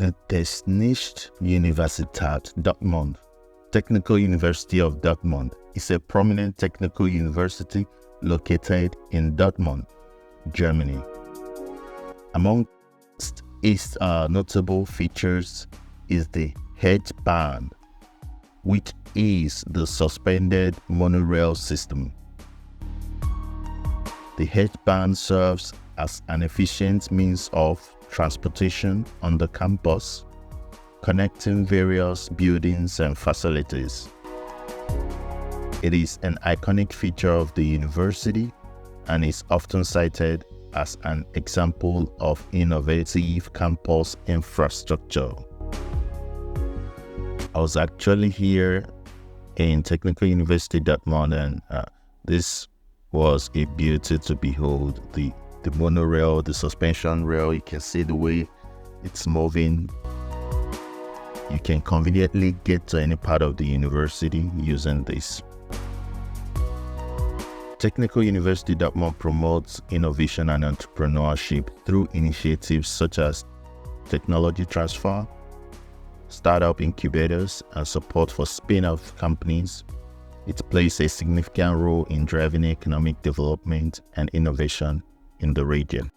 The Technische Universität Dortmund, Technical University of Dortmund, is a prominent technical university located in Dortmund, Germany. Amongst its notable features is the H-Bahn, which is the suspended monorail system. The H-Bahn serves as an efficient means of transportation on the campus, connecting various buildings and facilities. It is an iconic feature of the university and is often cited as an example of innovative campus infrastructure. I was actually here in Technical University Dortmund, and this was a beauty to behold. The monorail, the suspension rail, you can see the way it's moving. You can conveniently get to any part of the university using this. Technical University Dortmund promotes innovation and entrepreneurship through initiatives such as technology transfer, startup incubators, and support for spin-off companies. It plays a significant role in driving economic development and innovation in the region.